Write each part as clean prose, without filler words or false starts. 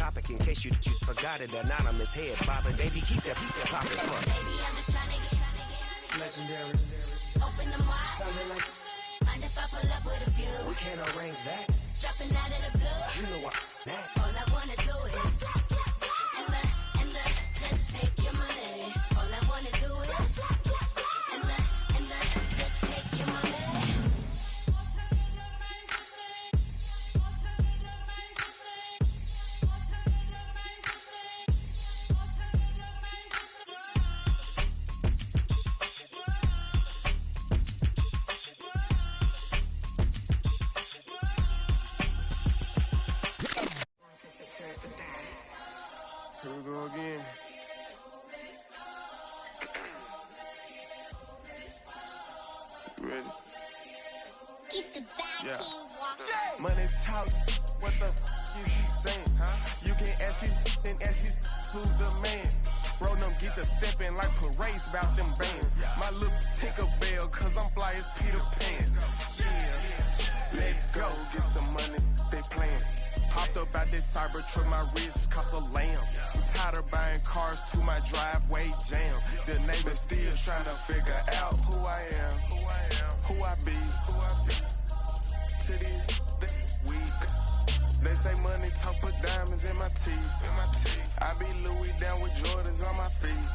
topic in case you forgot it. Anonymous head bobbing, baby, keep that poppin'. Baby, I'm just tryna get legendary. Open them wide. Sounding like mind if I pull up with a few? we can't arrange that. Dropping out of the blue. You know what? That. All I wanna do is and the just take your money. All I wanna do is and the just take your money. Here we go again. You ready? Keep the back Yeah. walking. Money talks, what the is he saying? Huh? You can ask his and ask his who's the man. Bro, them get the stepping like parades about them bands. My little Tinkerbell, cause I'm fly as Peter Pan. Yeah, let's go, get some money, they playing. Hopped up out this Cybertruck, my wrist cost a lamb. I'm tired of buying cars to my driveway jam. The neighbors still trying to figure out who I am, who I be. To these weak. They say money talk, put diamonds in my teeth. I be Louis down with Jordans on my feet.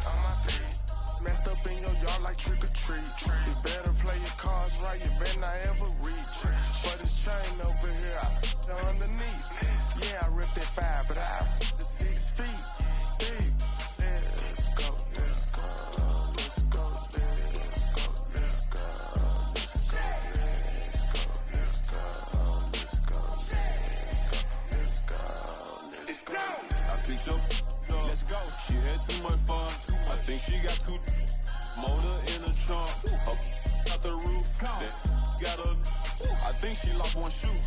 Messed up in your yard like trick or treat. You better play your cards right, you better not ever reach. For this chain over here, I underneath. Yeah, I ripped that 5, but I the 6 feet deep. Let's go, let's go, let's go, let's go, let's go, let's go, let's go, let's go, let's go, let's go. I picked up, let's go. She had too much fun. I think she got too motor in the trunk. Up out the roof. Got a. I think she lost one shoe.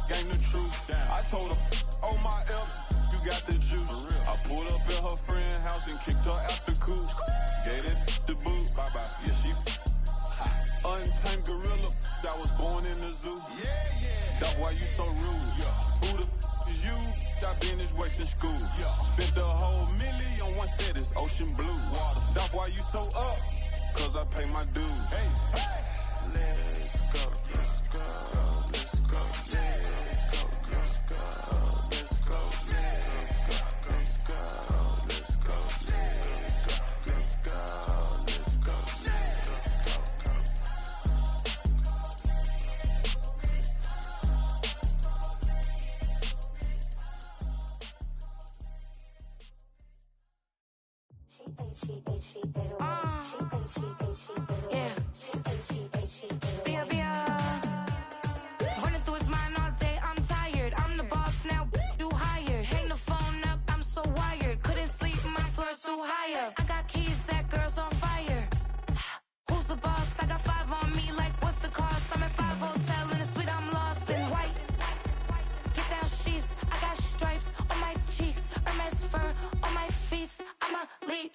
Gang the truth. I told her, oh my F's, you got the juice. I pulled up at her friend's house and kicked her out the coop. Gave it the boot. Bye bye. Yeah, she untamed gorilla that was born in the zoo. That's why you so rude. Who the is you? I've been this way since school. Spent the whole million on one set, it's ocean blue. That's why you so up, cause I pay my dues. Let's go, let's go, let's go, let's go, let's go, let's go, let's go, let's go, let's go, let's go, let's go, let's go, let's go. Running through his mind all day, I'm tired. I'm the boss now, do higher. Hang the phone up, I'm so wired. Couldn't sleep, my floor's too higher. I got keys, that girl's on fire. Who's the boss? I got 5 on me, like what's the cost? I'm at 5 hotel in a suite, I'm lost in white. Get down sheets, I got stripes on my cheeks, Hermes fur on my feet. I'm a lead.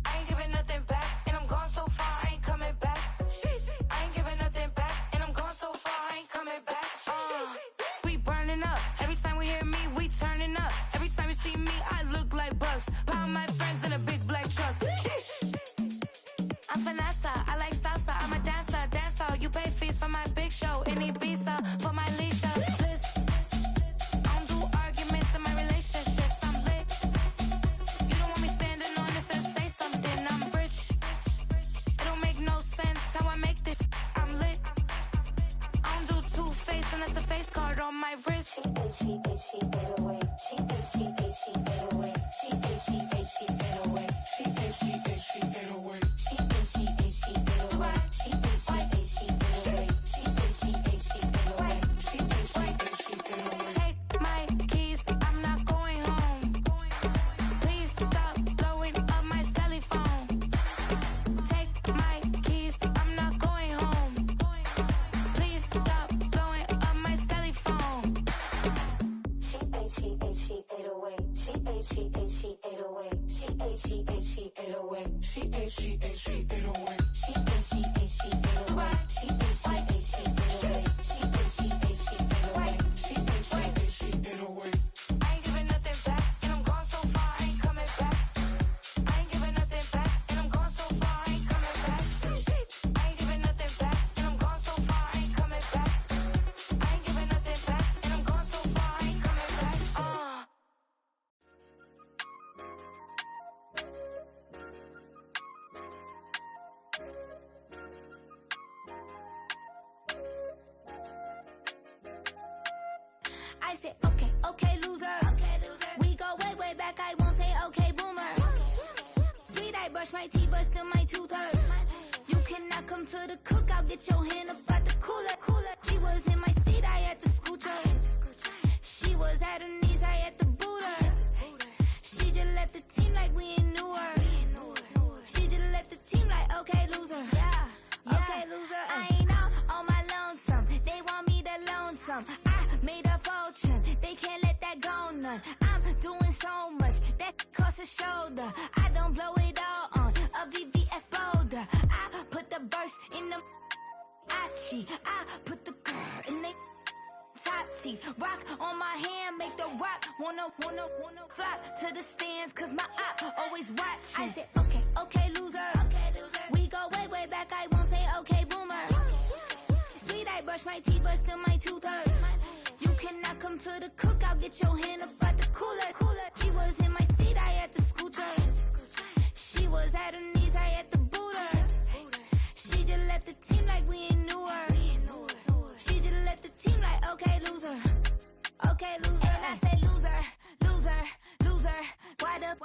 I ain't giving nothing back, and I'm gone so far, I ain't coming back. I ain't giving nothing back, and I'm gone so far, I ain't coming back. We burning up. Every time we hear me, we turning up. Every time you see me, I look like bugs. Pound my friends in a big black truck. I'm Vanessa, I like salsa, I'm a dancer, dance all. You pay fees for my big show in Ibiza, for my leisure. I don't do arguments in my relationships, I'm lit. You don't want me standing on this, then say something, I'm rich. It don't make no sense how I make this, I'm lit. I don't do two-face unless the face card on my wrist. She get away. She get away. She get away. She get away. Take my keys, I'm not going home. Please stop blowing up my celly phone. Take my keys, I'm not going home. Please stop blowing up my celly phone. She ate away. She ate away. She ate away. She ate away. She ate away. I said, okay, okay, loser. We go way, way back, I won't say okay, boomer. Sweet, I brush my teeth, but still my tooth hurt. You cannot come to the cookout, get your hand up at the cooler. She was in my seat, I had to scoot her. She was at her knees, I had to boot her. She just left the team like we ain't knew her. She just left the team like, okay, loser. Yeah, okay, loser. I ain't out on my lonesome. They want me to loan some. I made a fortune. They can't let that go none. I'm doing so much that costs a shoulder. I don't blow it all on a VVS boulder. I put the verse in the I put the girl in the top teeth. Rock on my hand, make the rock wanna flock to the stands, cause my op always watching. I said, okay, okay, loser. We go way, way back, I won't say okay, boomer. Sweet, I brush my teeth, but still my tooth hurt. You cannot come to the cookout, get your hand up at the cooler. She was in my seat, I had to scoot her. She was at her knees, I had to boot her. She just left the team like we ain't knew her. She just left the team like, okay, loser. Okay, loser. And I said, loser, loser, loser. Why the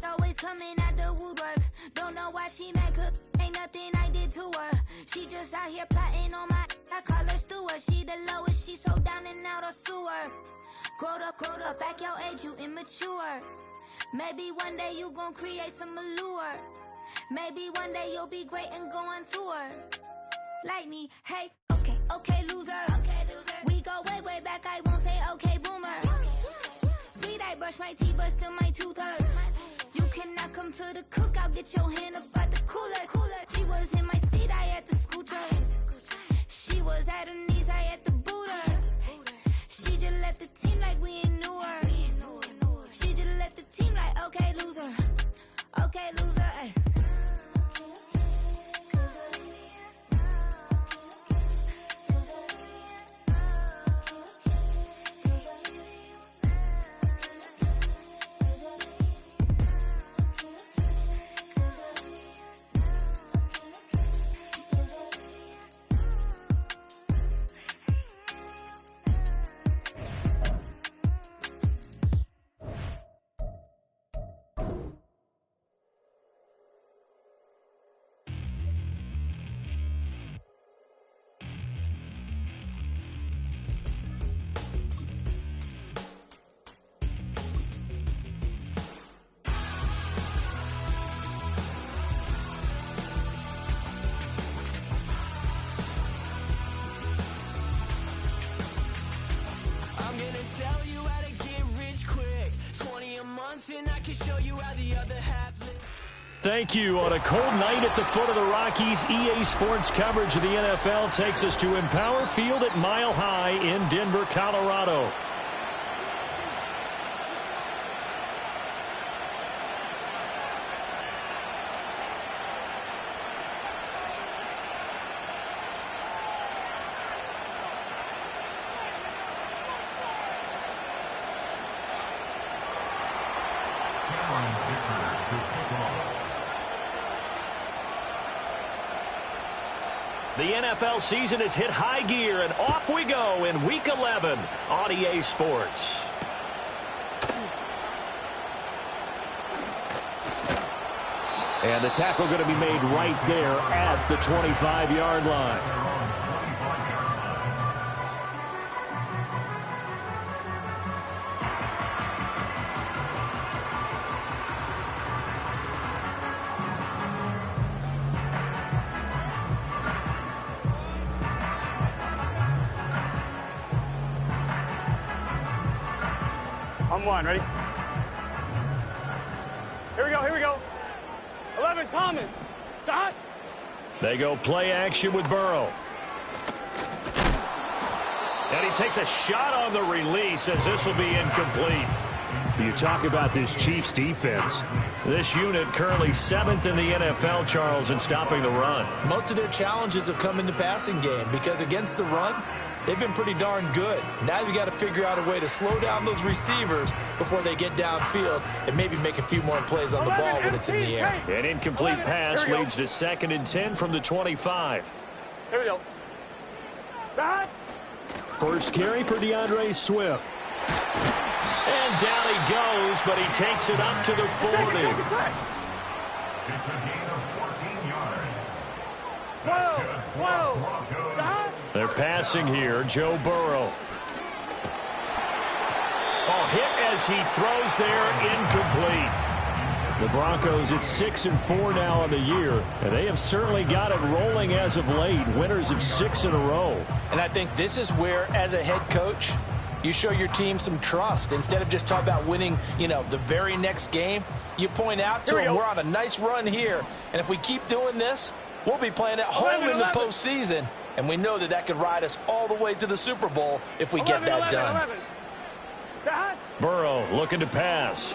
always coming out the woodwork? Don't know why she mad, cause ain't nothing I did to her. She just out here plotting on my, I call her steward. She the lowest, she so down and out of sewer. Growed up, back your age, you immature. Maybe one day you gon' create some allure. Maybe one day you'll be great and go on tour. Like me, hey, okay, okay, loser. We go way, way back, I won't say okay, boomer. Sweet, I brush my teeth, but still my tooth hurt. You cannot come to the cookout, get your hand up at the cooler. She was in my seat, I had to scoot her. She was at her knees, I had to boot her. She just left the team like we ain't knew her. She just left the team like, okay, loser. Okay, loser, ay. Tell you how to get rich quick. 20 a month and I can show you how the other half lives. Thank you. On a cold night at the foot of the Rockies, EA Sports coverage of the NFL takes us to Empower Field at Mile High in Denver, Colorado. The NFL season has hit high gear, and off we go in Week 11 on EA Sports. And the tackle going to be made right there at the 25-yard line. On one, ready? Here we go. 11, Thomas. Stop. They go play action with Burrow. And he takes a shot on the release as this will be incomplete. You talk about this Chiefs defense. This unit currently 7th in the NFL, Charles, in stopping the run. Most of their challenges have come in the passing game because against the run, they've been pretty darn good. Now you got to figure out a way to slow down those receivers before they get downfield and maybe make a few more plays on the ball when it's in the air. An incomplete pass leads to 2nd and 10 from the 25. Here we go. Stop. First carry for DeAndre Swift. And down he goes, but he takes it up to the 40. It's a gain of 14 yards. 12. They're passing here. Joe Burrow. Oh, hit as he throws there, incomplete. The Broncos at 6-4 now on the year, and they have certainly got it rolling as of late. Winners of 6 in a row. And I think this is where, as a head coach, you show your team some trust. Instead of just talking about winning, the very next game, you point out to them, we're on a nice run here, and if we keep doing this, we'll be playing at home in the postseason, and we know that could ride us all the way to the Super Bowl if we get that done. Burrow looking to pass.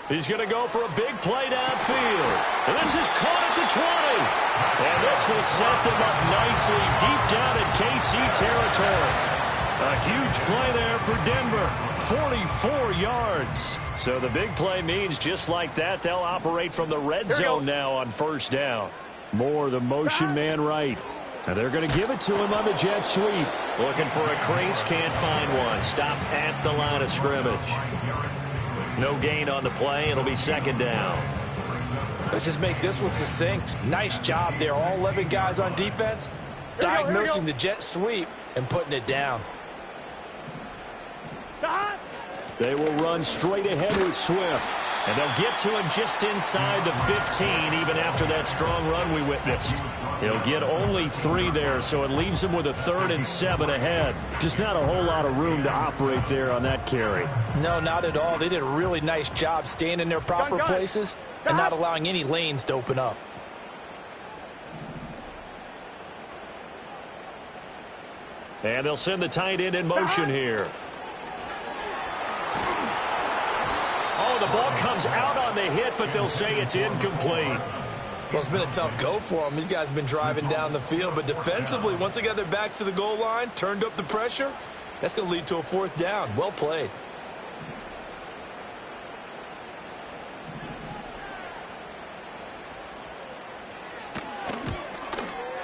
He's going to go for a big play downfield. And this is caught at the 20. And this will set them up nicely deep down in KC territory. A huge play there for Denver. 44 yards. So the big play means just like that, they'll operate from the red zone now on first down. More the motion man right. And they're going to give it to him on the jet sweep. Looking for a crease, can't find one. Stopped at the line of scrimmage. No gain on the play. It'll be second down. Let's just make this one succinct. Nice job there. All 11 guys on defense diagnosing the jet sweep and putting it down. They will run straight ahead with Swift. And they'll get to him just inside the 15, even after that strong run we witnessed. He'll get only 3 there, so it leaves him with a 3rd and 7 ahead. Just not a whole lot of room to operate there on that carry. No, not at all. They did a really nice job staying in their proper places and not allowing any lanes to open up. And they'll send the tight end in motion here. Oh, the ball comes out on the hit, but they'll say it's incomplete. Well, it's been a tough go for them. These guys have been driving down the field, but defensively, once they got their backs to the goal line, turned up the pressure, that's going to lead to a 4th down. Well played.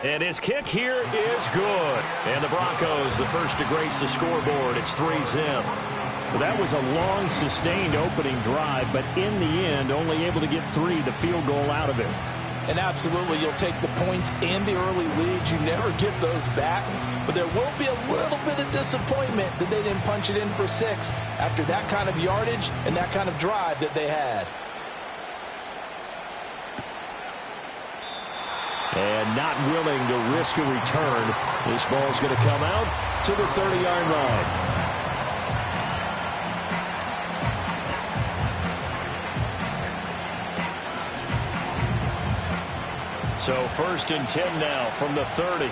And his kick here is good. And the Broncos, the first to grace the scoreboard. It's 3-zip. That was a long, sustained opening drive, but in the end, only able to get 3, the field goal out of it. And absolutely, you'll take the points and the early leads. You never get those back, but there will be a little bit of disappointment that they didn't punch it in for 6 after that kind of yardage and that kind of drive that they had. And not willing to risk a return. This ball's going to come out to the 30-yard line. So 1st and 10 now from the 30.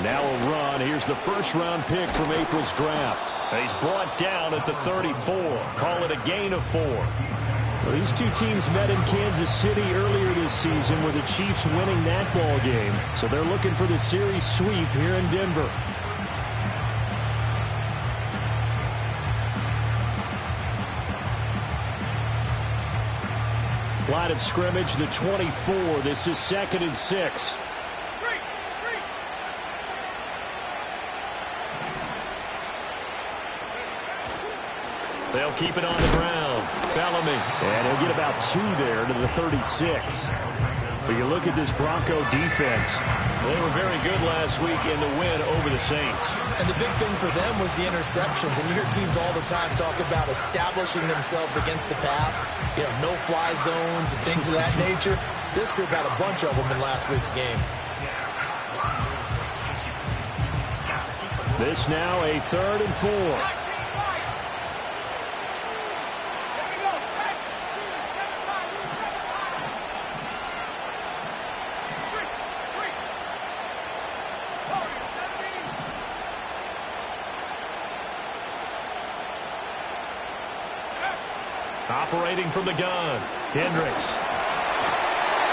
Now a run. Here's the first-round pick from April's draft. He's brought down at the 34. Call it a gain of 4. Well, these two teams met in Kansas City earlier this season with the Chiefs winning that ball game. So they're looking for the series sweep here in Denver. Line of scrimmage, the 24. This is 2nd and 6. They'll keep it on the ground. Bellamy. And he'll get about 2 there to the 36. But you look at this Bronco defense. They were very good last week in the win over the Saints. And the big thing for them was the interceptions. And you hear teams all the time talk about establishing themselves against the pass. No-fly zones and things of that nature. This group had a bunch of them in last week's game. This now a 3rd and 4. Operating from the gun, Hendricks.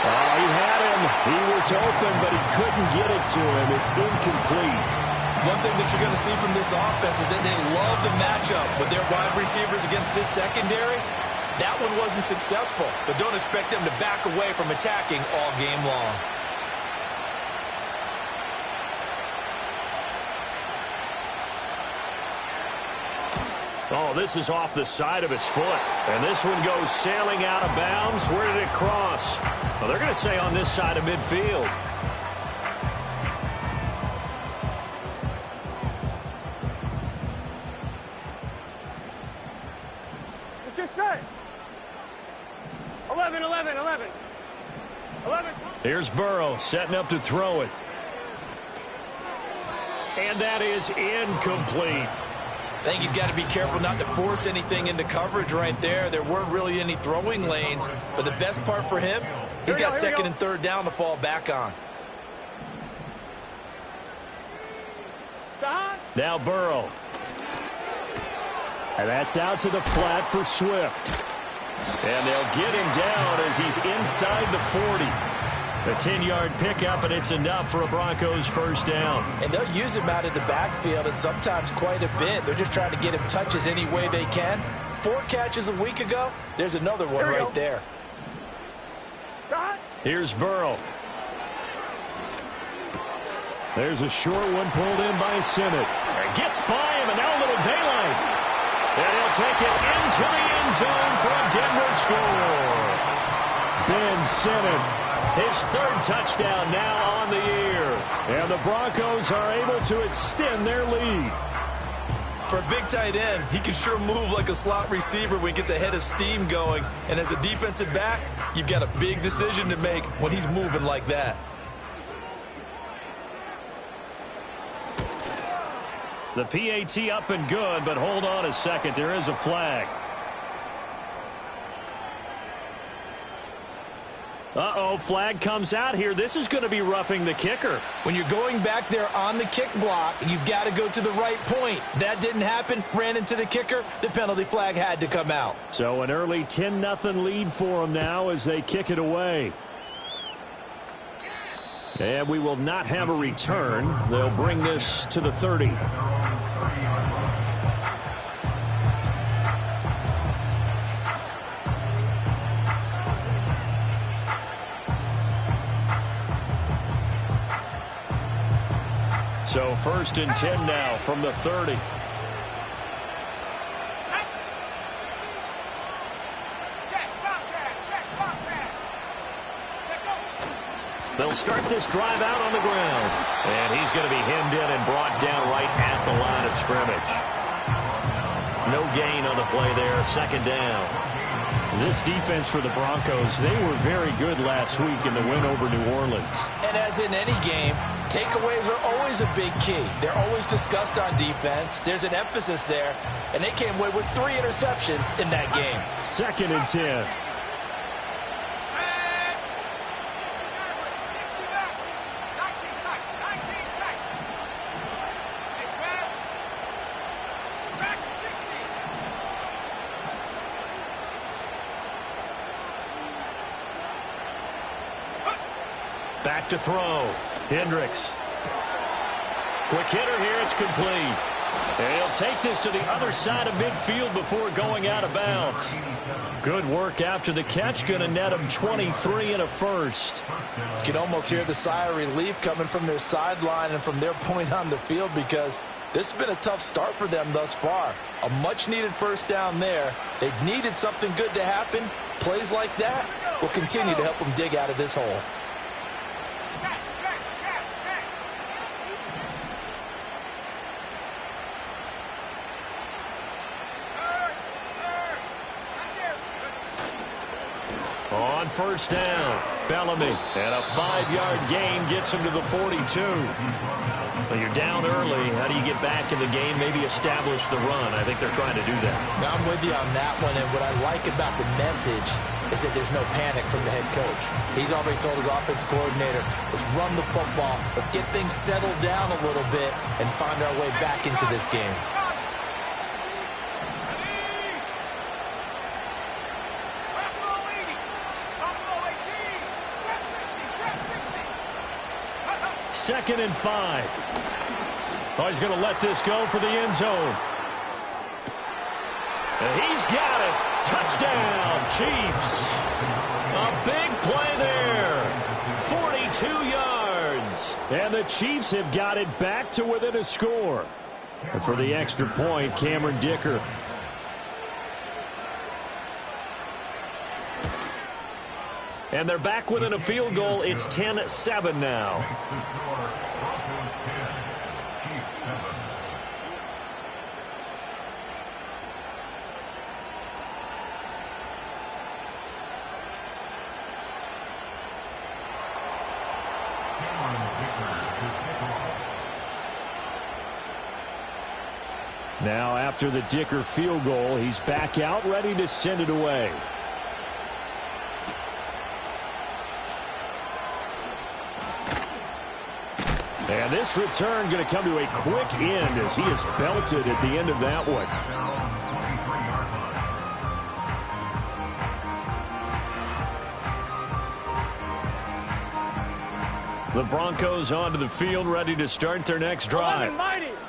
Oh, he had him. He was open, but he couldn't get it to him. It's incomplete. One thing that you're going to see from this offense is that they love the matchup with their wide receivers against this secondary. That one wasn't successful, but don't expect them to back away from attacking all game long. Oh, this is off the side of his foot. And this one goes sailing out of bounds. Where did it cross? Well, they're going to say on this side of midfield. Let's get set. 11, 11, 11. 11. Here's Burrow setting up to throw it. And that is incomplete. I think he's got to be careful not to force anything into coverage right there. There weren't really any throwing lanes, but the best part for him, he's got second and third down to fall back on. Now Burrow. And that's out to the flat for Swift. And they'll get him down as he's inside the 40. A 10-yard pickup, and it's enough for a Broncos first down. And they'll use him out of the backfield, and sometimes quite a bit. They're just trying to get him touches any way they can. 4 catches a week ago. There's another one right there. Here's Burrow. There's a short one pulled in by Sinnott. And gets by him, and now a little daylight. And he'll take it into the end zone for a Denver score. Ben Sinnott. His third touchdown now on the year. And the Broncos are able to extend their lead. For a big tight end, he can sure move like a slot receiver when he gets a head of steam going. And as a defensive back, you've got a big decision to make when he's moving like that. The PAT up and good, but hold on a second. There is a flag. Uh-oh, flag comes out here. This is going to be roughing the kicker. When you're going back there on the kick block, you've got to go to the right point. That didn't happen. Ran into the kicker. The penalty flag had to come out. So an early 10-0 lead for them now as they kick it away. And we will not have a return. They'll bring this to the 30. So 1st and 10 now from the 30. They'll start this drive out on the ground. And he's going to be hemmed in and brought down right at the line of scrimmage. No gain on the play there. 2nd down. This defense for the Broncos, they were very good last week in the win over New Orleans. And as in any game, takeaways are always a big key. They're always discussed on defense. There's an emphasis there. And they came away with 3 interceptions in that game. 2nd and 10. Back to throw. Hendricks. Quick hitter here. It's complete. And he'll take this to the other side of midfield before going out of bounds. Good work after the catch. Going to net him 23 and a first. You can almost hear the sigh of relief coming from their sideline and from their point on the field because this has been a tough start for them thus far. A much-needed first down there. They needed something good to happen. Plays like that will continue to help them dig out of this hole. On 1st down, Bellamy. And a 5-yard gain gets him to the 42. Well, you're down early. How do you get back in the game? Maybe establish the run. I think they're trying to do that. Now, I'm with you on that one, and what I like about the message is that there's no panic from the head coach. He's already told his offensive coordinator, let's run the football, let's get things settled down a little bit and find our way back into this game. Second and 5. Oh, he's going to let this go for the end zone. And he's got it. Touchdown, Chiefs. A big play there. 42 yards. And the Chiefs have got it back to within a score. And for the extra point, Cameron Dicker. And they're back within a field goal. It's 10-7 now. Now after the Dicker field goal, he's back out ready to send it away. And this return going to come to a quick end as he is belted at the end of that one. The Broncos onto the field, ready to start their next drive.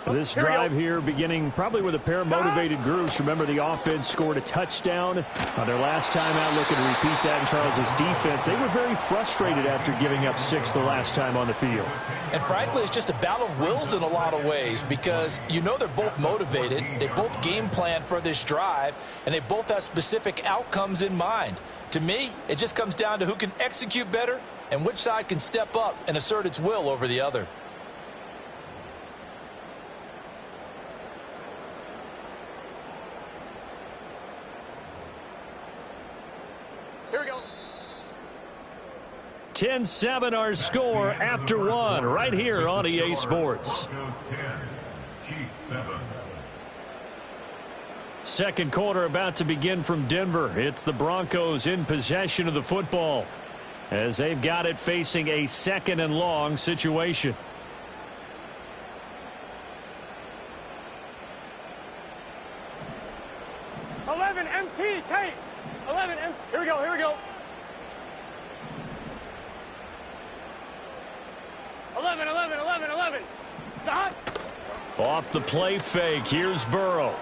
This drive here beginning probably with a pair of motivated groups. Remember, the offense scored a touchdown on their last time out. Looking to repeat that in Charles's defense. They were very frustrated after giving up 6 the last time on the field. And frankly, it's just a battle of wills in a lot of ways because you know they're both motivated. They both game plan for this drive, and they both have specific outcomes in mind. To me, it just comes down to who can execute better and which side can step up and assert its will over the other. Here we go. 10-7 our score after one right here on EA Sports. Second quarter about to begin from Denver. It's the Broncos in possession of the football as they've got it facing a 2nd and long situation. MT tape. 11 MT. Here we go. Here we go. 11. Stop. Off the play fake. Here's Burrow.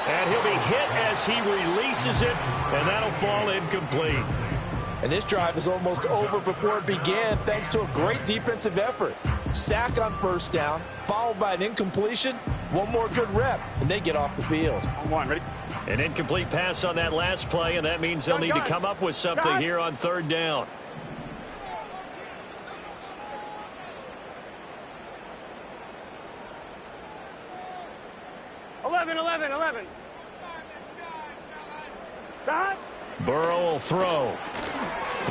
And he'll be hit as he releases it, and that'll fall incomplete. And this drive is almost over before it began thanks to a great defensive effort. Sack on first down, followed by an incompletion. One more good rep, and they get off the field. One, ready? An incomplete pass on that last play, and that means they'll need to come up with something here on 3rd down. Eleven. Stop. Burrow will throw.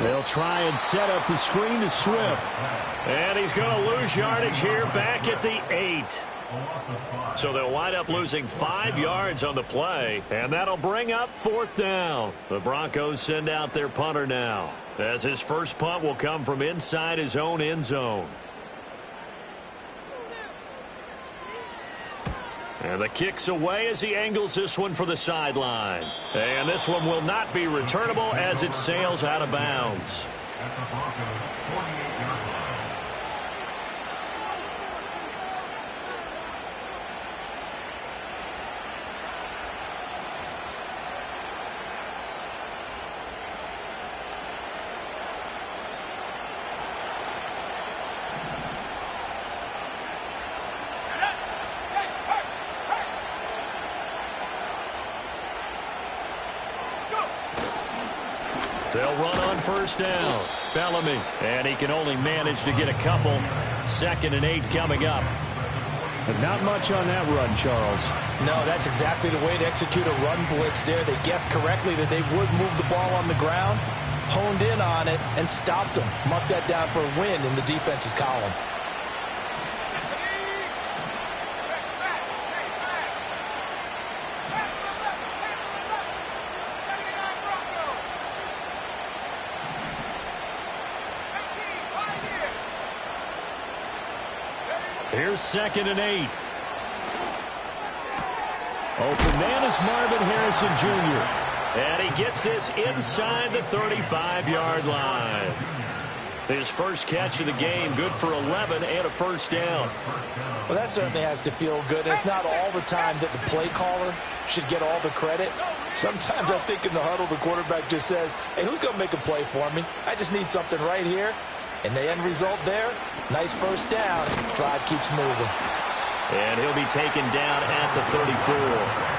They'll try and set up the screen to Swift. And he's going to lose yardage here back at the 8. So they'll wind up losing 5 yards on the play, and that'll bring up 4th down. The Broncos send out their punter now, as his first punt will come from inside his own end zone. And the kick's away as he angles this one for the sideline. And this one will not be returnable as it sails out of bounds. At the Broncos' 48-yard line. They'll run on first down. Bellamy. And he can only manage to get a couple. 2nd and 8 coming up. But not much on that run, Charles. No, that's exactly the way to execute a run blitz there. They guessed correctly that they would move the ball on the ground, honed in on it, and stopped them. Mark that down for a win in the defense's column. Here's 2nd and 8. Open man is Marvin Harrison Jr. And he gets this inside the 35-yard line. His first catch of the game, good for 11 and a first down. Well, that certainly has to feel good. It's not all the time that the play caller should get all the credit. Sometimes I think in the huddle, the quarterback just says, hey, who's going to make a play for me? I just need something right here. And the end result there, nice first down. Drive keeps moving. And he'll be taken down at the 34.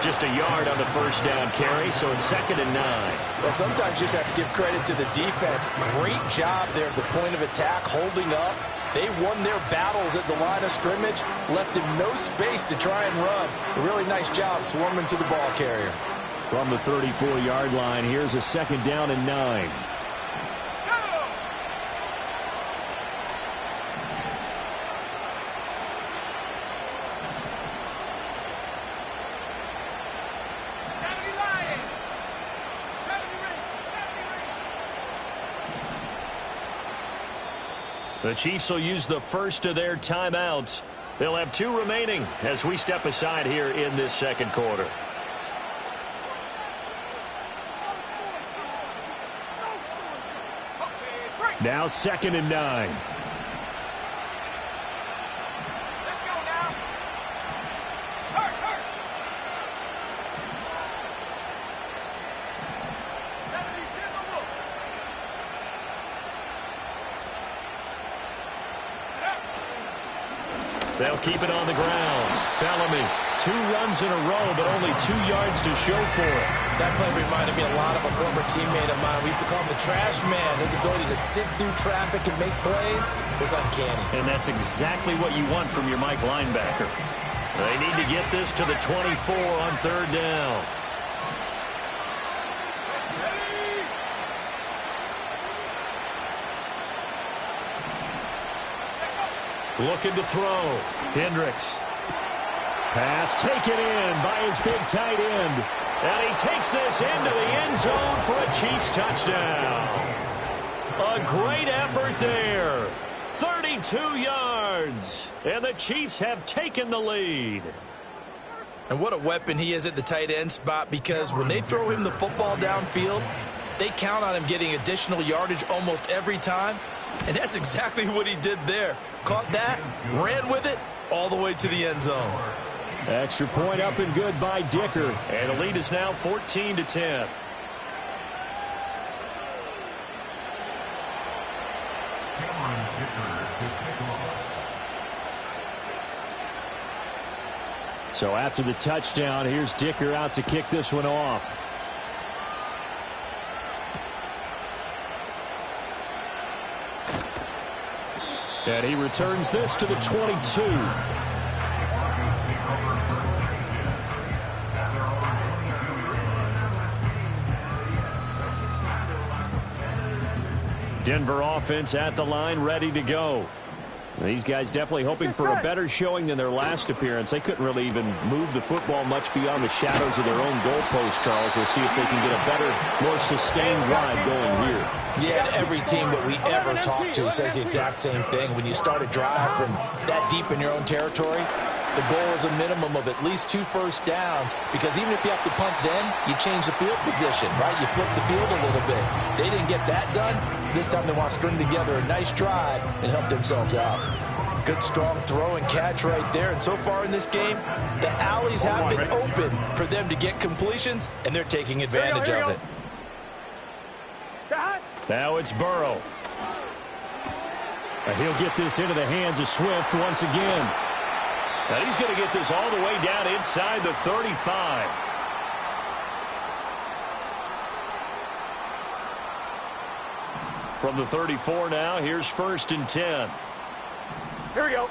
Just a yard on the first down carry, so it's 2nd and 9. Well, sometimes you just have to give credit to the defense. Great job there at the point of attack, holding up. They won their battles at the line of scrimmage, left him no space to try and run. A really nice job swarming to the ball carrier. From the 34-yard line, here's a 2nd down and 9. The Chiefs will use the first of their timeouts. They'll have 2 remaining as we step aside here in this second quarter. Now 2nd and 9. They'll keep it on the ground. Bellamy, 2 runs in a row, but only 2 yards to show for it. That play reminded me a lot of a former teammate of mine. We used to call him the trash man. His ability to sift through traffic and make plays was uncanny. And that's exactly what you want from your Mike linebacker. They need to get this to the 24 on 3rd down. Looking to throw. Hendricks. Pass taken in by his big tight end. And he takes this into the end zone for a Chiefs touchdown. A great effort there. 32 yards. And the Chiefs have taken the lead. And what a weapon he is at the tight end spot, because when they throw him the football downfield, they count on him getting additional yardage almost every time. And that's exactly what he did there. Caught that, ran with it, all the way to the end zone. Extra point up and good by Dicker. And the lead is now 14-10. So after the touchdown, here's Dicker out to kick this one off. And he returns this to the 22. Denver offense at the line, ready to go. These guys definitely hoping for a better showing than their last appearance. They couldn't really even move the football much beyond the shadows of their own goalpost, Charles. We'll see if they can get a better, more sustained drive going here. Yeah, and every team that we ever talk to says the exact same thing. When you start a drive from that deep in your own territory, the goal is a minimum of at least 2 first downs, because even if you have to punt then, you change the field position, right? You flip the field a little bit. They didn't get that done. This time they want to string together a nice drive and help themselves out. Good, strong throw and catch right there. And so far in this game, the alleys have been open for them to get completions, and they're taking advantage of it. Now it's Burrow. And he'll get this into the hands of Swift once again. And he's going to get this all the way down inside the 35. From the 34 now, here's 1st and 10. Here we go.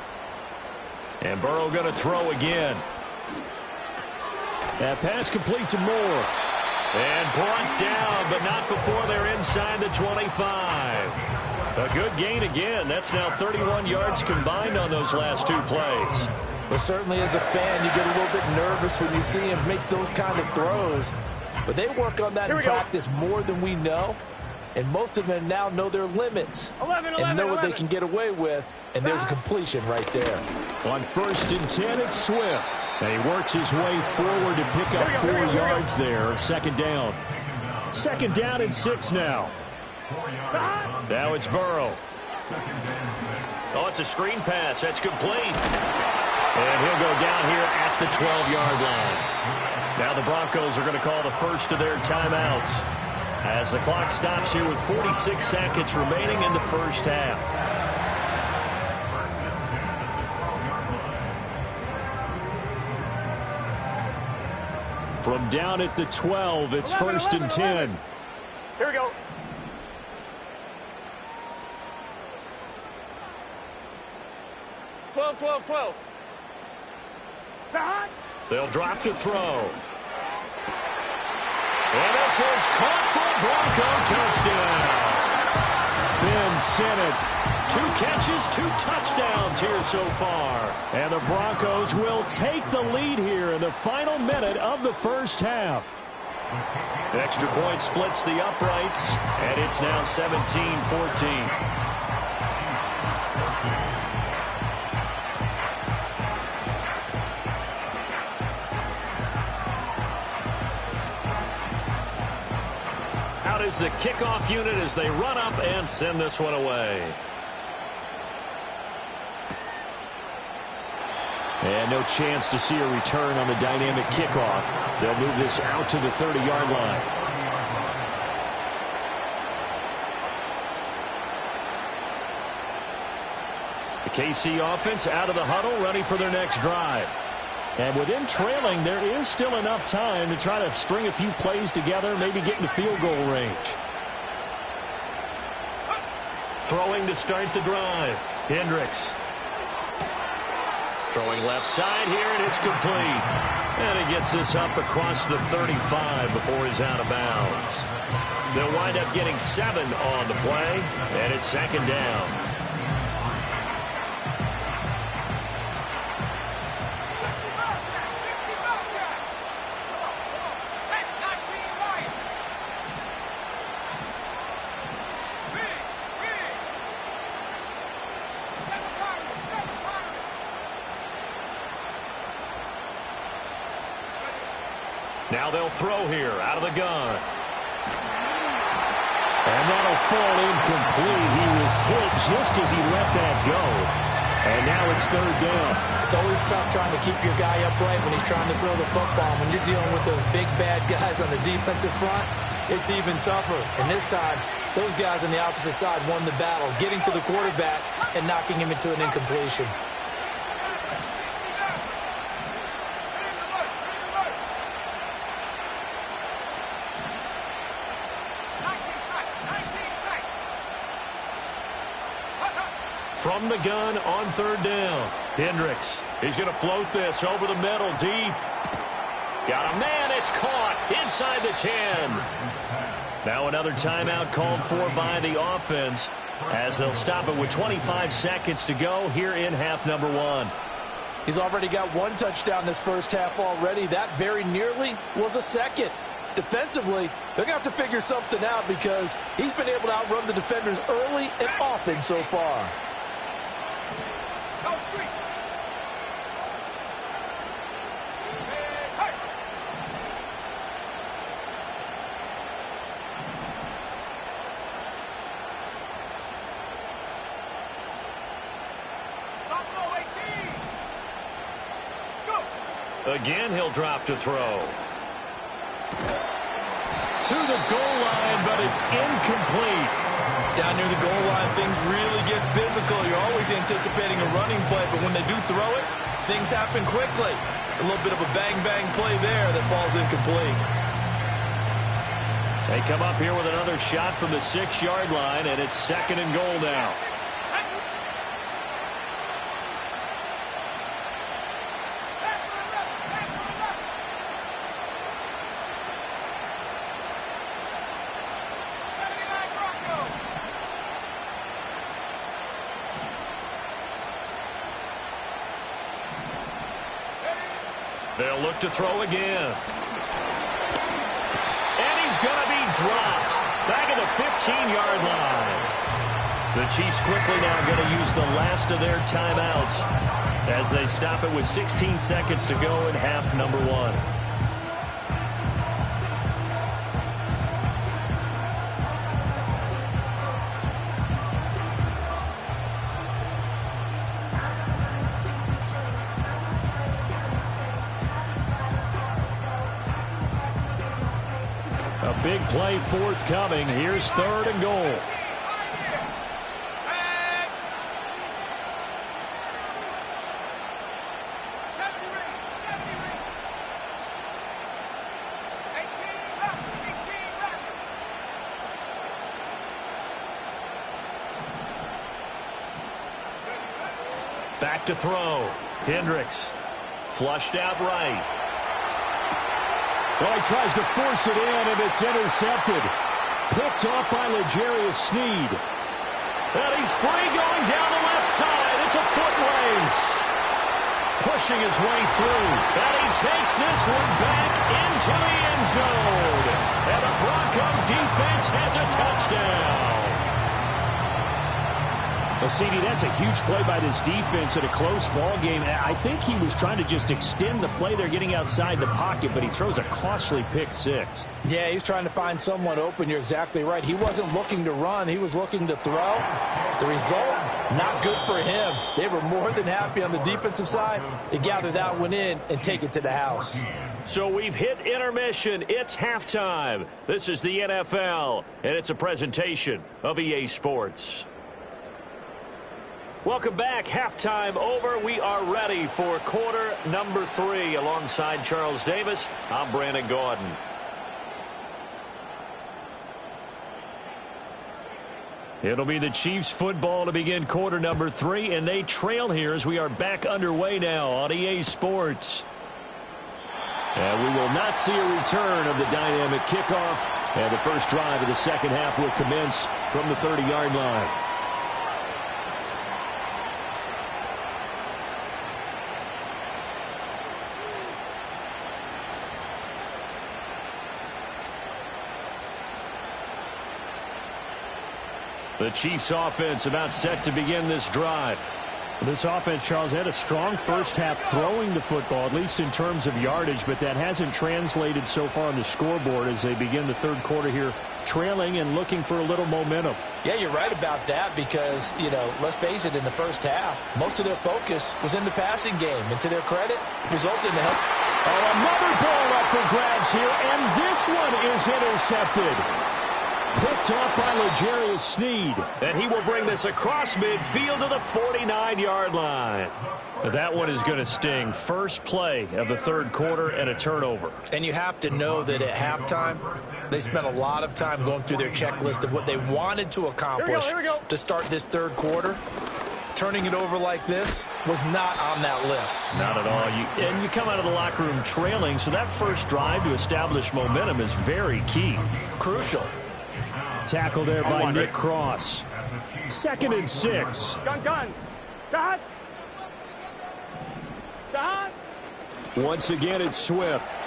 And Burrow going to throw again. That pass complete to Moore. And brought down, but not before they're inside the 25. A good gain again. That's now 31 yards combined on those last 2 plays. But certainly as a fan, you get a little bit nervous when you see him make those kind of throws. But they work on that in practice more than we know. And most of them now know their limits and know what they can get away with. And there's a completion right there. On 1st and 10, it's Swift. And he works his way forward to pick up 4 yards there. 2nd down. 2nd down and 6 now. Now it's Burrow. Oh, it's a screen pass. That's complete. And he'll go down here at the 12-yard line. Now the Broncos are going to call the first of their timeouts as the clock stops here with 46 seconds remaining in the first half. From down at the 12, it's 1st and 10. Here we go. Twelve. They'll drop to throw. And this is caught for Bronco touchdown. Ben Sinnott, 2 catches, 2 touchdowns here so far. And the Broncos will take the lead here in the final minute of the first half. Extra point splits the uprights, and it's now 17-14. Is the kickoff unit as they run up and send this one away. And no chance to see a return on the dynamic kickoff. They'll move this out to the 30-yard line. The KC offense out of the huddle, ready for their next drive. And within trailing, there is still enough time to try to string a few plays together, maybe get into field goal range. Throwing to start the drive. Hendricks. Throwing left side here, and it's complete. And he gets this up across the 35 before he's out of bounds. They'll wind up getting 7 on the play, and it's 2nd down. Now they'll throw here out of the gun. And that'll fall incomplete. He was hit just as he let that go. And now it's 3rd down. It's always tough trying to keep your guy upright when he's trying to throw the football. When you're dealing with those big, bad guys on the defensive front, it's even tougher. And this time, those guys on the opposite side won the battle, getting to the quarterback and knocking him into an incompletion. From the gun on 3rd down. Hendricks. He's going to float this over the middle deep. Got a man. It's caught inside the 10. Now another timeout called for by the offense as they'll stop it with 25 seconds to go here in half number 1. He's already got 1 touchdown this first half already. That very nearly was a second. Defensively, they're going to have to figure something out because he's been able to outrun the defenders early and often so far. Again, he'll drop to throw. To the goal line, but it's incomplete. Down near the goal line, things really get physical. You're always anticipating a running play, but when they do throw it, things happen quickly. A little bit of a bang-bang play there that falls incomplete. They come up here with another shot from the 6-yard line, and it's 2nd and goal now. They'll look to throw again. And he's going to be dropped. Back at the 15-yard line. The Chiefs quickly now going to use the last of their timeouts as they stop it with 16 seconds to go in half number 1. A big play forthcoming. Here's 3rd and goal. Back to throw. Hendricks. Flushed out right. Well, he tries to force it in, and it's intercepted. Picked off by L'Jarius Sneed. And he's free going down the left side. It's a foot race. Pushing his way through. And he takes this one back into the end zone. And the Bronco defense has a touchdown. Well, CD, that's a huge play by this defense in a close ball game. I think he was trying to just extend the play. They're getting outside the pocket, but he throws a costly pick six. Yeah, he's trying to find someone open. You're exactly right. He wasn't looking to run. He was looking to throw. The result, not good for him. They were more than happy on the defensive side to gather that one in and take it to the house. So we've hit intermission. It's halftime. This is the NFL, and it's a presentation of EA Sports. Welcome back. Halftime over. We are ready for quarter number 3. Alongside Charles Davis, I'm Brandon Gordon. It'll be the Chiefs football to begin quarter number 3, and they trail here as we are back underway now on EA Sports. And we will not see a return of the dynamic kickoff, and the first drive of the second half will commence from the 30-yard line. The Chiefs offense about set to begin this drive. This offense, Charles, had a strong first half throwing the football, at least in terms of yardage, but that hasn't translated so far on the scoreboard as they begin the third quarter here, trailing and looking for a little momentum. Yeah, you're right about that because, let's face it, in the first half, most of their focus was in the passing game. And to their credit, resulted in the help. Oh, another ball up for grabs here, and this one is intercepted. Picked off by L'Jarius Sneed. And he will bring this across midfield to the 49-yard line. That one is going to sting. First play of the third quarter and a turnover. And you have to know that at halftime, they spent a lot of time going through their checklist of what they wanted to accomplish to start this third quarter. Turning it over like this was not on that list. Not at all. And you come out of the locker room trailing, so that first drive to establish momentum is very key. Crucial. Tackle there by Nick Cross. 2nd and 6. Gun. Dad. Once again, it's Swift.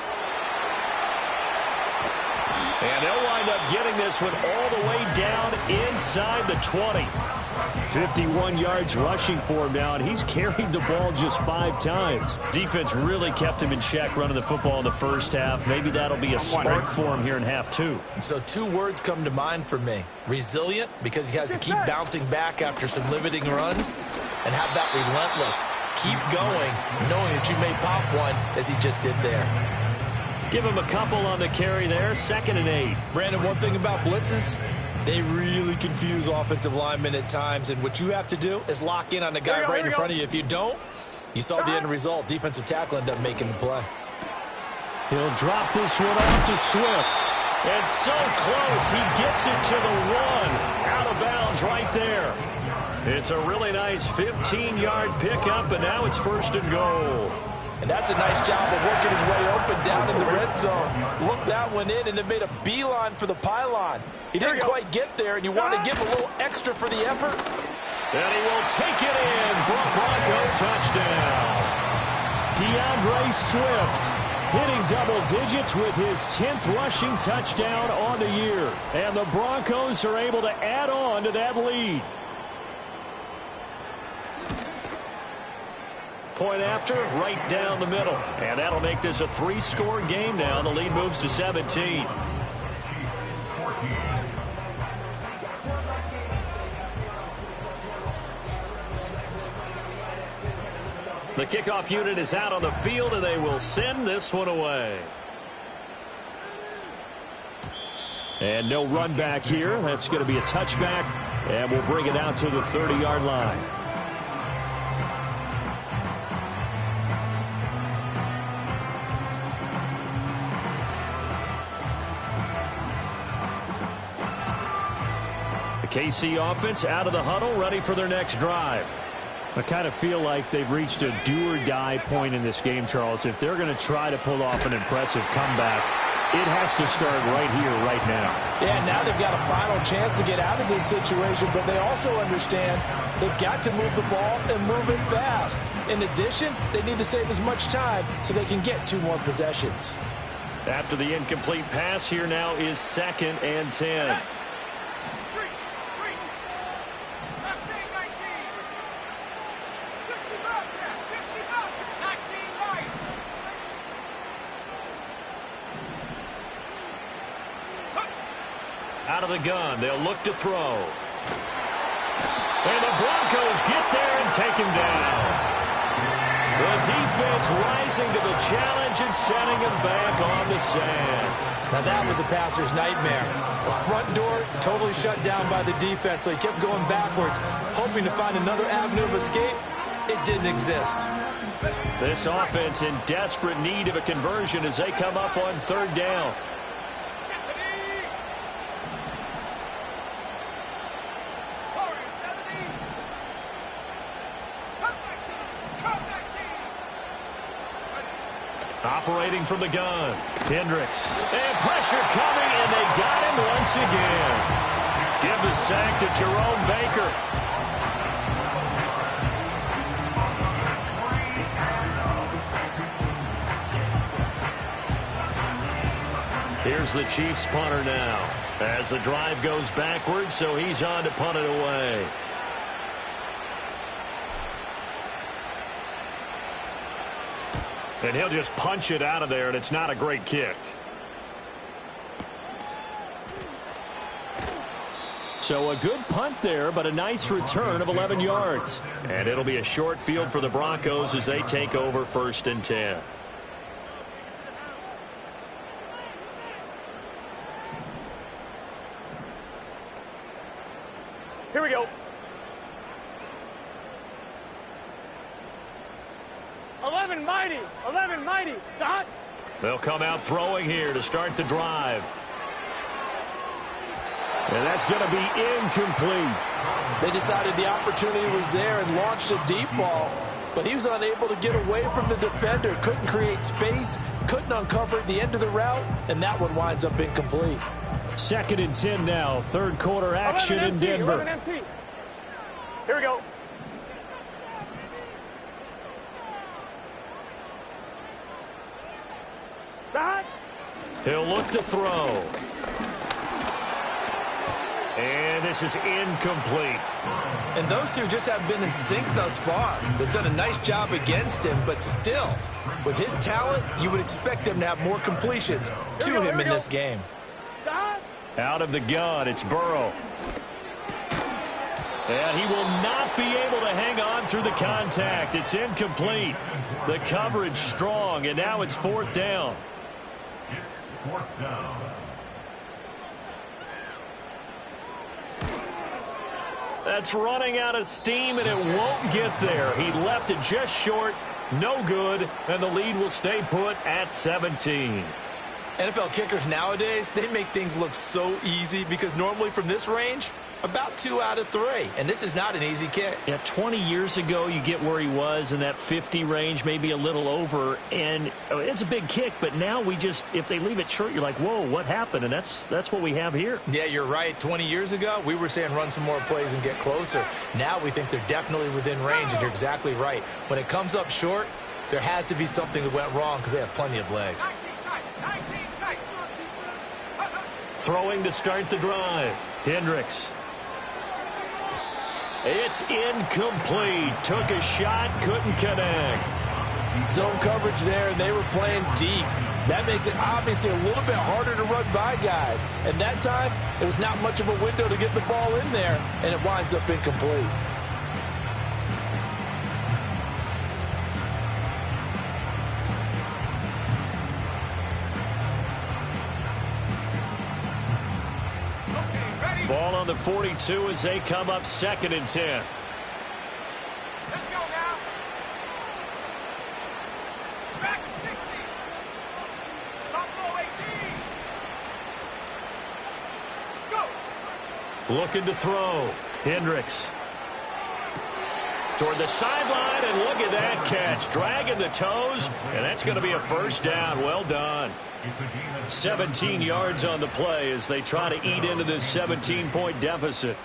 And they'll wind up getting this one all the way down inside the 20. 51 yards rushing for him now, and he's carried the ball just 5 times. Defense really kept him in check running the football in the first half. Maybe that'll be a spark for him here in half 2. So 2 words come to mind for me. Resilient, because he has to keep bouncing back after some limiting runs, and have that relentless. Keep going, knowing that you may pop one, as he just did there. Give him a couple on the carry there. 2nd and 8. Brandon, one thing about blitzes, they really confuse offensive linemen at times, and what you have to do is lock in on the guy right in front of you. If you don't, you saw the end result. Defensive tackle ended up making the play. He'll drop this one off to Swift. And so close, he gets it to the 1. Out of bounds right there. It's a really nice 15-yard pickup, and now it's 1st and goal. And that's a nice job of working his way open down in the red zone. Looked that one in and then made a beeline for the pylon. He didn't quite get there, and you want to give a little extra for the effort. And he will take it in for a Bronco touchdown. DeAndre Swift hitting double digits with his 10th rushing touchdown on the year. And the Broncos are able to add on to that lead. Point after, right down the middle. And that'll make this a 3-score game now. The lead moves to 17. The kickoff unit is out on the field, and they will send this one away. And no run back here. That's going to be a touchback, and we'll bring it out to the 30-yard line. The KC offense out of the huddle, ready for their next drive. I kind of feel like they've reached a do-or-die point in this game, Charles. If they're going to try to pull off an impressive comeback, it has to start right here, right now. Yeah, now they've got a final chance to get out of this situation, but they also understand they've got to move the ball and move it fast. In addition, they need to save as much time so they can get 2 more possessions. After the incomplete pass, here now is 2nd and 10. Out of the gun, they'll look to throw. And the Broncos get there and take him down. The defense rising to the challenge and sending him back on the sand. Now that was a passer's nightmare. The front door totally shut down by the defense, so he kept going backwards, hoping to find another avenue of escape. It didn't exist. This offense in desperate need of a conversion as they come up on 3rd down. Operating from the gun, Hendricks. And pressure coming, and they got him once again. Give the sack to Jerome Baker. Here's the Chiefs punter now. As the drive goes backwards, so he's on to punt it away. And he'll just punch it out of there, and it's not a great kick. So a good punt there, but a nice return of 11 yards. And it'll be a short field for the Broncos as they take over 1st and 10. Here we go. 11 mighty, 11 mighty. Dot. They'll come out throwing here to start the drive. And that's going to be incomplete. They decided the opportunity was there and launched a deep ball, but he was unable to get away from the defender, couldn't create space, couldn't uncover the end of the route, and that one winds up incomplete. 2nd and 10 now, 3rd quarter action in Denver. Here we go. He'll look to throw. And this is incomplete. And those two just haven't been in sync thus far. They've done a nice job against him, but still, with his talent, you would expect them to have more completions to him in this game. Out of the gun, it's Burrow. And he will not be able to hang on through the contact. It's incomplete. The coverage strong, and now it's 4th down. It's 4th down. That's running out of steam, and it won't get there. He left it just short, no good, and the lead will stay put at 17. NFL kickers nowadays, they make things look so easy because normally from this range, about 2 out of 3. And this is not an easy kick. Yeah, 20 years ago, you get where he was in that 50 range, maybe a little over. And it's a big kick, but now we just, if they leave it short, you're like, whoa, what happened? And that's what we have here. Yeah, you're right. 20 years ago, we were saying run some more plays and get closer. Now we think they're definitely within range, and you're exactly right. When it comes up short, there has to be something that went wrong because they have plenty of leg. Throwing to start the drive. Hendricks. It's incomplete. Took a shot, couldn't connect. Zone coverage there, and they were playing deep. That makes it obviously a little bit harder to run by guys. And that time, it was not much of a window to get the ball in there, and it winds up incomplete. Ball on the 42 as they come up 2nd and 10. Let's go now. Back at 60. Buffalo 18. Go. Looking to throw. Hendricks. Toward the sideline, and look at that catch. Dragging the toes, and that's going to be a first down. Well done. 17 yards on the play as they try to eat into this 17-point deficit.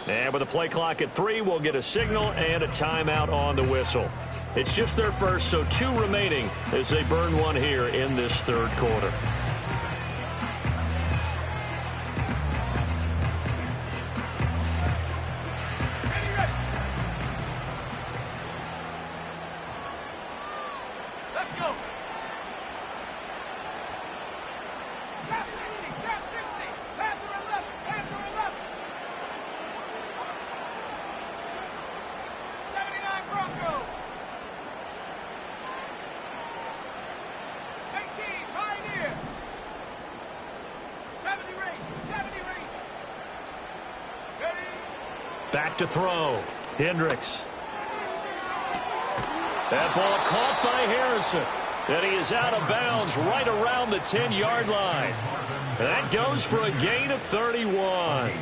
And with the play clock at 3, we'll get a signal and a timeout on the whistle. It's just their first, so 2 remaining as they burn one here in this 3rd quarter. Let's go. Trap 60, trap 60. Panther 11, Panther 11. 79 Bronco. 18 Pioneer. 70 Ranger, 70 Ranger. Ready? Back to throw. Hendricks. That ball caught by Harrison. And he is out of bounds right around the 10-yard line. And that goes for a gain of 31.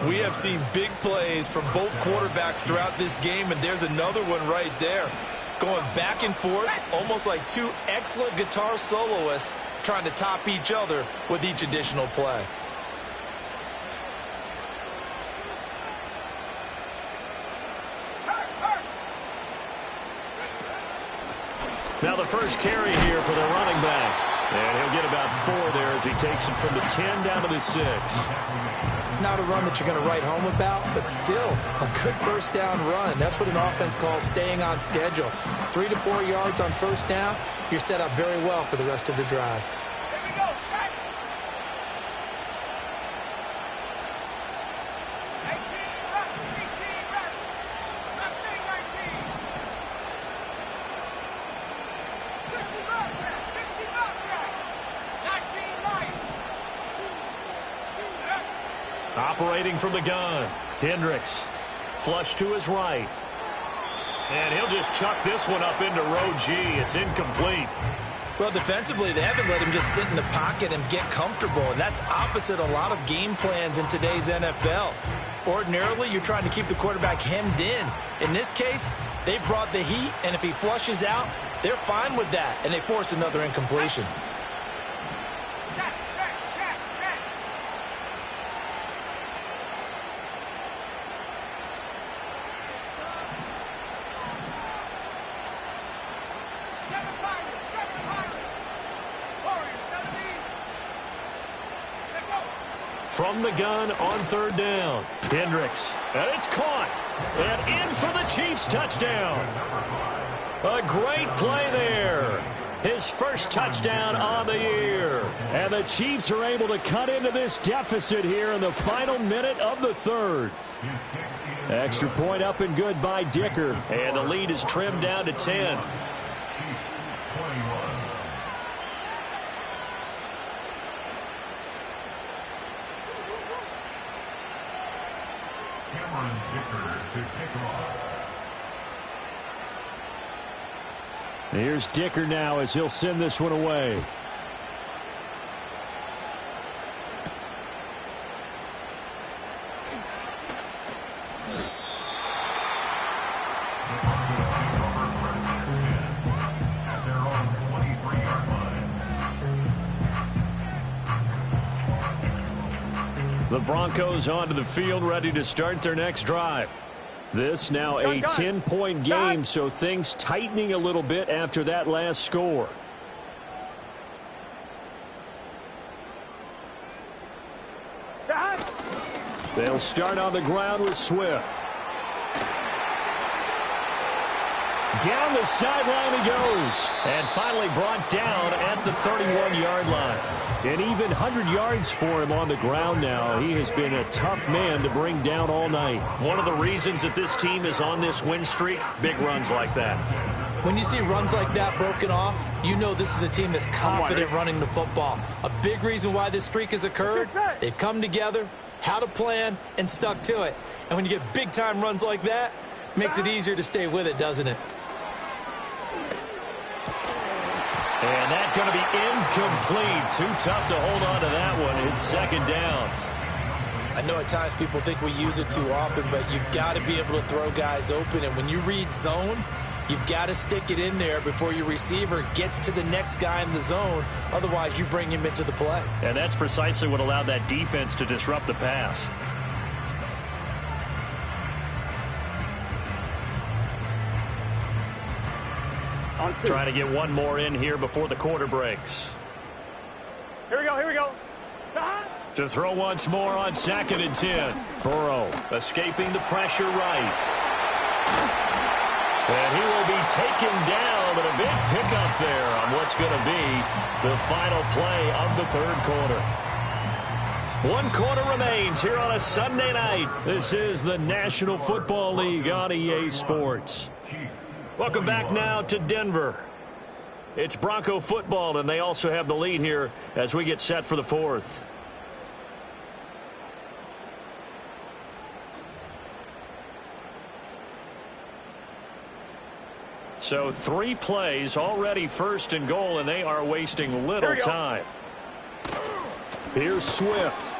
We have seen big plays from both quarterbacks throughout this game, and there's another one right there. Going back and forth, almost like 2 excellent guitar soloists trying to top each other with each additional play. Now the first carry here for the running back. And he'll get about 4 there as he takes it from the 10 down to the 6. Not a run that you're going to write home about, but still a good first down run. That's what an offense calls staying on schedule. 3 to 4 yards on first down, you're set up very well for the rest of the drive. Here we go, set. 18 left, 18 left. Left thing, 19. 60 Bobcat, 60 Bobcat. 19 light. Operating from the gun. Hendricks. Flush to his right. And he'll just chuck this one up into row G. It's incomplete. Well, defensively, they haven't let him just sit in the pocket and get comfortable, and that's opposite a lot of game plans in today's NFL. Ordinarily, you're trying to keep the quarterback hemmed in. In this case, they brought the heat, and if he flushes out, they're fine with that, and they force another incompletion. Check, check, check, check. Seven Pirates. Warriors, 70. Let's go. From the gun on 3rd down. Hendricks. And it's caught. And in for the Chiefs touchdown. A great play there. His first touchdown on the year. And the Chiefs are able to cut into this deficit here in the final minute of the 3rd. Extra point up and good by Dicker. And the lead is trimmed down to 10. Here's Dicker now as he'll send this one away. The Broncos onto the field, ready to start their next drive. This now a 10-point game, so things tightening a little bit after that last score. They'll start on the ground with Swift. Down the sideline he goes. And finally brought down at the 31-yard line. An even 100 yards for him on the ground now. He has been a tough man to bring down all night. One of the reasons that this team is on this win streak, big runs like that. When you see runs like that broken off, you know this is a team that's confident running the football. A big reason why this streak has occurred, they've come together, had a plan, and stuck to it. And when you get big-time runs like that, it makes it easier to stay with it, doesn't it? And that's going to be incomplete. Too tough to hold on to that one. It's second down. I know at times people think we use it too often, but you've got to be able to throw guys open. And when you read zone, you've got to stick it in there before your receiver gets to the next guy in the zone. Otherwise, you bring him into the play. And that's precisely what allowed that defense to disrupt the pass. Trying to get one more in here before the quarter breaks. Here we go, here we go. To throw once more on 2nd and 10. Burrow escaping the pressure right. And he will be taken down, but a big pickup there on what's going to be the final play of the third quarter. 1 quarter remains here on a Sunday night. This is the National Football League on EA Sports. Welcome back now to Denver. It's Bronco football, and they also have the lead here as we get set for the fourth. So 3 plays already 1st and goal, and they are wasting little time. Here's Swift.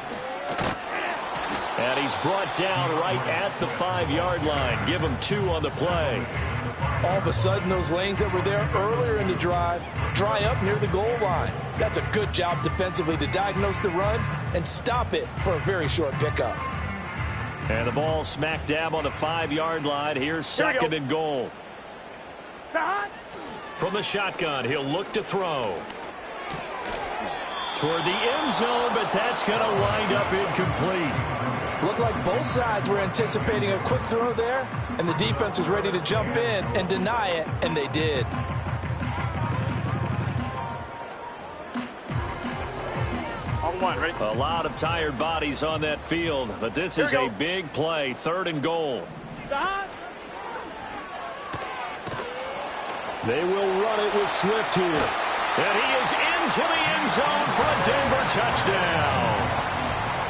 And he's brought down right at the 5-yard line. Give him 2 on the play. All of a sudden, those lanes that were there earlier in the drive dry up near the goal line. That's a good job defensively to diagnose the run and stop it for a very short pickup. And the ball smack dab on the 5-yard line. Here's 2nd and goal. From the shotgun, he'll look to throw. Toward the end zone, but that's going to wind up incomplete. Looked like both sides were anticipating a quick throw there, and the defense was ready to jump in and deny it, and they did. On 1, ready? A lot of tired bodies on that field, but this is a big play, 3rd and goal. They will run it with Swift here. And he is into the end zone for a Denver touchdown.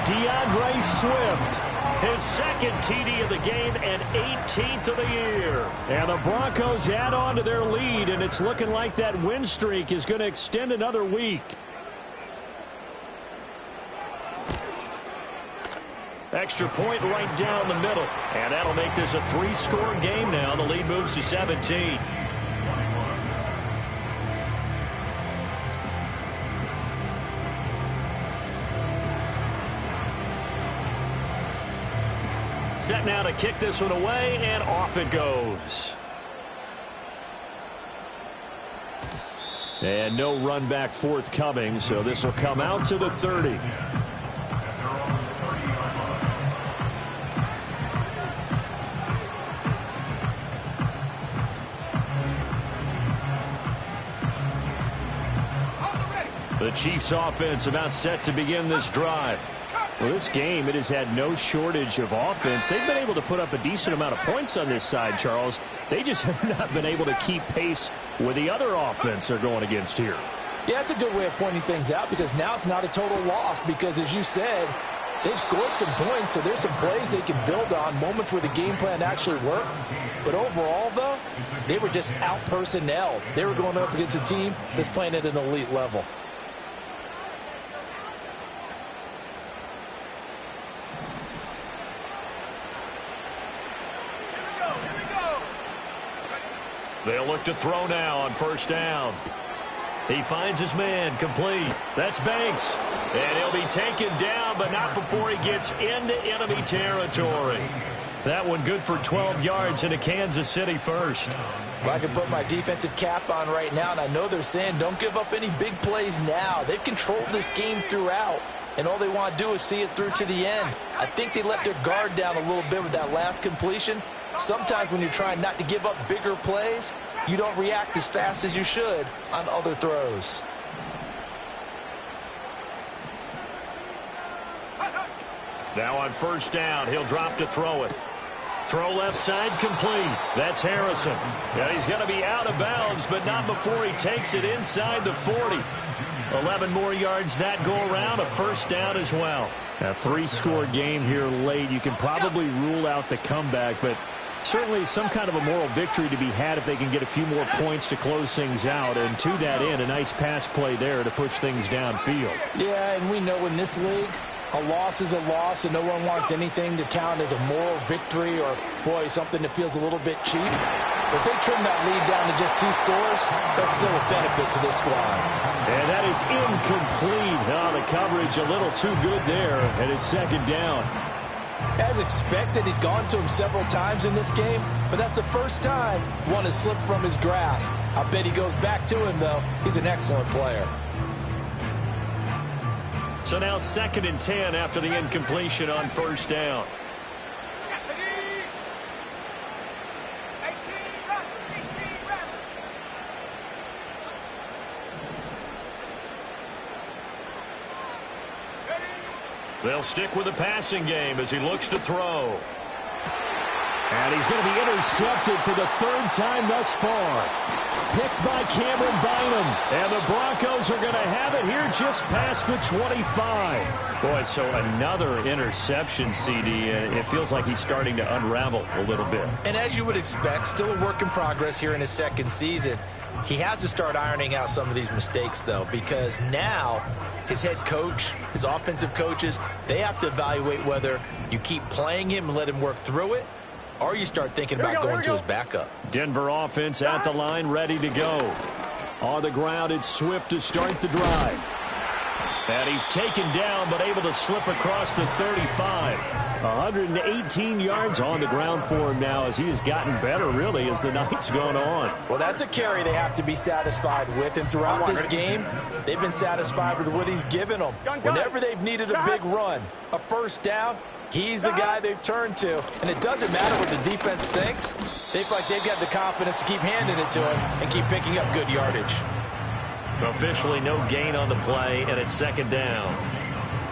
DeAndre Swift, his 2nd TD of the game and 18th of the year. And the Broncos add on to their lead, and it's looking like that win streak is going to extend another week. Extra point right down the middle. And that'll make this a 3-score game now. The lead moves to 17. Set now to kick this one away, and off it goes. And no run back forthcoming, so this will come out to the 30. The Chiefs offense about set to begin this drive. Well, this game, it has had no shortage of offense. They've been able to put up a decent amount of points on this side, Charles. They just have not been able to keep pace with the other offense they're going against here. Yeah, that's a good way of pointing things out because now it's not a total loss because, as you said, they've scored some points, so there's some plays they can build on, moments where the game plan actually worked. But overall, though, they were just out-personnelled. They were going up against a team that's playing at an elite level. They'll look to throw now on 1st down. He finds his man, complete. That's Banks. And he'll be taken down, but not before he gets into enemy territory. That one good for 12 yards into Kansas City first. Well, I can put my defensive cap on right now, and I know they're saying don't give up any big plays now. They've controlled this game throughout, and all they want to do is see it through to the end. I think they let their guard down a little bit with that last completion, Sometimes when you're trying not to give up bigger plays, you don't react as fast as you should on other throws. Now on first down, he'll drop to throw it. Throw left side complete. That's Harrison. Yeah, he's going to be out of bounds, but not before he takes it inside the 40. 11 more yards that go around, a first down as well. A 3-score game here late. You can probably rule out the comeback, but certainly some kind of a moral victory to be had if they can get a few more points to close things out. And to that end, a nice pass play there to push things downfield. Yeah, and we know in this league, a loss is a loss, and no one wants anything to count as a moral victory or, boy, something that feels a little bit cheap. If they trim that lead down to just 2 scores, that's still a benefit to this squad. And that is incomplete. Oh, the coverage a little too good there, and it's second down. As expected, he's gone to him several times in this game, but that's the first time one has slipped from his grasp. I bet he goes back to him, though. He's an excellent player. So now 2nd and 10 after the incompletion on first down. They'll stick with the passing game as he looks to throw. And he's going to be intercepted for the 3rd time thus far. Picked by Cameron Bynum. And the Broncos are going to have it here just past the 25. Boy, so another interception, CD. It feels like he's starting to unravel a little bit. And as you would expect, still a work in progress here in his 2nd season. He has to start ironing out some of these mistakes, though, because now his head coach, his offensive coaches, they have to evaluate whether you keep playing him and let him work through it, or you start thinking about going to his backup. Denver offense at the line, ready to go. On the ground, it's Swift to start the drive. And he's taken down, but able to slip across the 35. 118 yards on the ground for him now as he has gotten better, really, as the night's gone on. Well, that's a carry they have to be satisfied with. And throughout this game, they've been satisfied with what he's given them. Whenever they've needed a big run, a first down, he's the guy they've turned to. And it doesn't matter what the defense thinks. They feel like they've got the confidence to keep handing it to him and keep picking up good yardage. Officially no gain on the play, and it's 2nd down.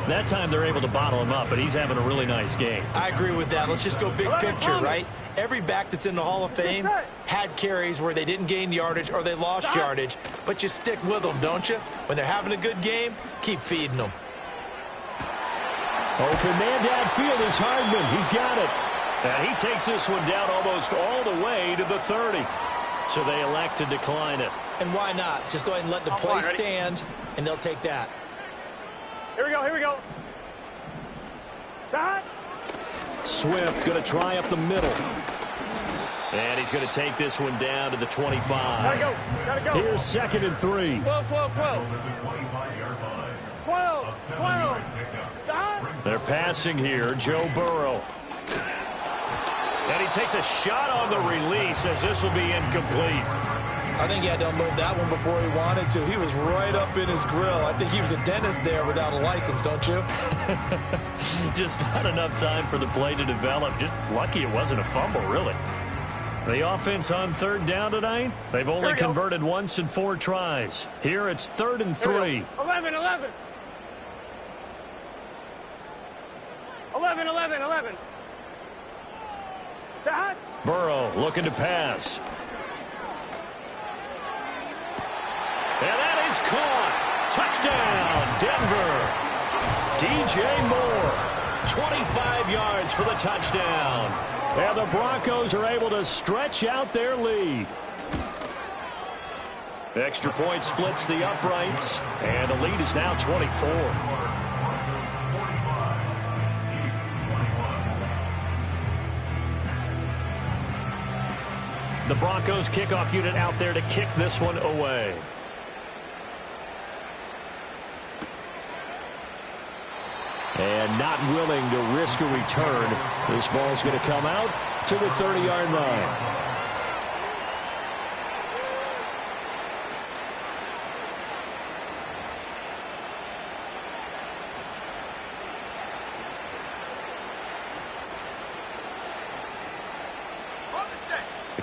That time they're able to bottle him up, but he's having a really nice game. I agree with that. Let's just go big picture, right? Every back that's in the Hall of Fame had carries where they didn't gain yardage or they lost yardage, but you stick with them, don't you? When they're having a good game, keep feeding them. Open man downfield is Hardman. He's got it. And he takes this one down almost all the way to the 30. So they elect to decline it. And why not? Just go ahead and let the play stand, and they'll take that. Here we go, here we go. Time. Swift going to try up the middle. And he's going to take this one down to the 25. Gotta go, gotta go. Here's 2nd and 3. 12, 12, 12. 12, 12. They're passing here, Joe Burrow. And he takes a shot on the release as this will be incomplete. I think he had to unload that one before he wanted to. He was right up in his grill. I think he was a dentist there without a license, don't you? Just not enough time for the play to develop. Just lucky it wasn't a fumble, really. The offense on 3rd down tonight, they've only converted once in 4 tries. Here it's 3rd and 3. 11, 11. 11, 11, 11. Dad. Burrow looking to pass. And that is caught. Touchdown, Denver. DJ Moore, 25 yards for the touchdown. And the Broncos are able to stretch out their lead. Extra point splits the uprights, and the lead is now 24. The Broncos kickoff unit out there to kick this one away. And not willing to risk a return. This ball's going to come out to the 30-yard line.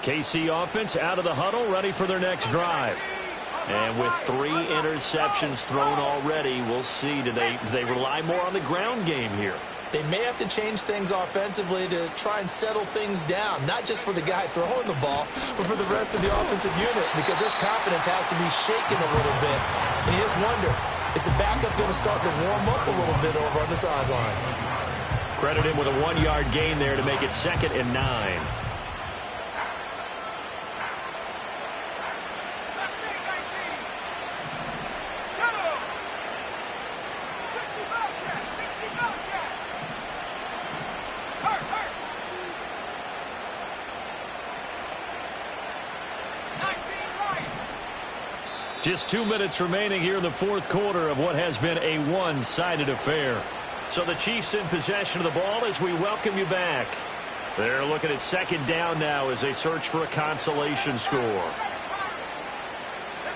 KC offense out of the huddle, ready for their next drive. And with 3 interceptions thrown already, we'll see. Do they rely more on the ground game here? They may have to change things offensively to try and settle things down, not just for the guy throwing the ball, but for the rest of the offensive unit, because their confidence has to be shaken a little bit. And you just wonder, is the backup going to start to warm up a little bit over on the sideline? Credit him with a 1-yard gain there to make it 2nd and 9. Just 2 minutes remaining here in the 4th quarter of what has been a one-sided affair. So the Chiefs in possession of the ball as we welcome you back. They're looking at 2nd down now as they search for a consolation score. Let's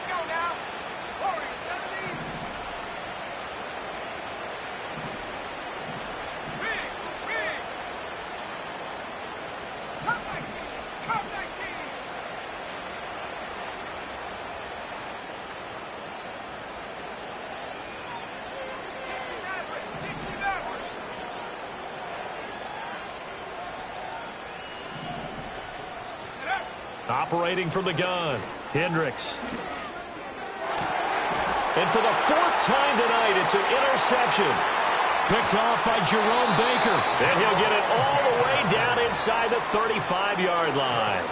go now. Warriors 17. Riggs. Cup 19. Cup 19. 60 Operating from the gun, Hendricks. And for the 4th time tonight, it's an interception. Picked off by Jerome Baker. And he'll get it all the way down inside the 35-yard line.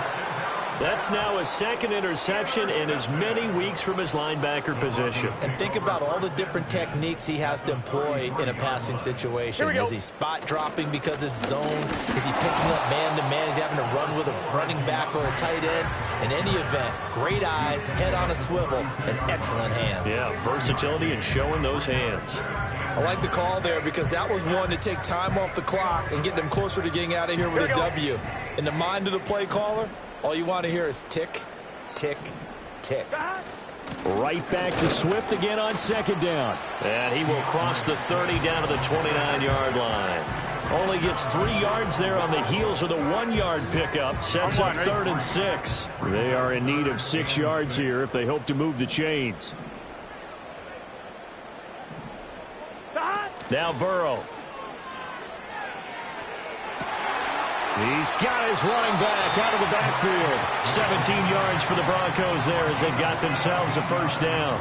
That's now his 2nd interception in as many weeks from his linebacker position. And think about all the different techniques he has to employ in a passing situation. Is he spot dropping because it's zone? Is he picking up man-to-man? Is he having to run with a running back or a tight end? In any event, great eyes, head on a swivel, and excellent hands. Yeah, versatility and showing those hands. I like the call there because that was one to take time off the clock and get them closer to getting out of here with a W. In the mind of the play caller, all you want to hear is tick, tick, tick. Right back to Swift again on 2nd down. And he will cross the 30 down to the 29-yard line. Only gets 3 yards there on the heels of the 1-yard pickup. Sets up 3rd and 6. They are in need of 6 yards here if they hope to move the chains. Now Burrow. He's got his running back out of the backfield. 17 yards for the Broncos there as they got themselves a 1st down.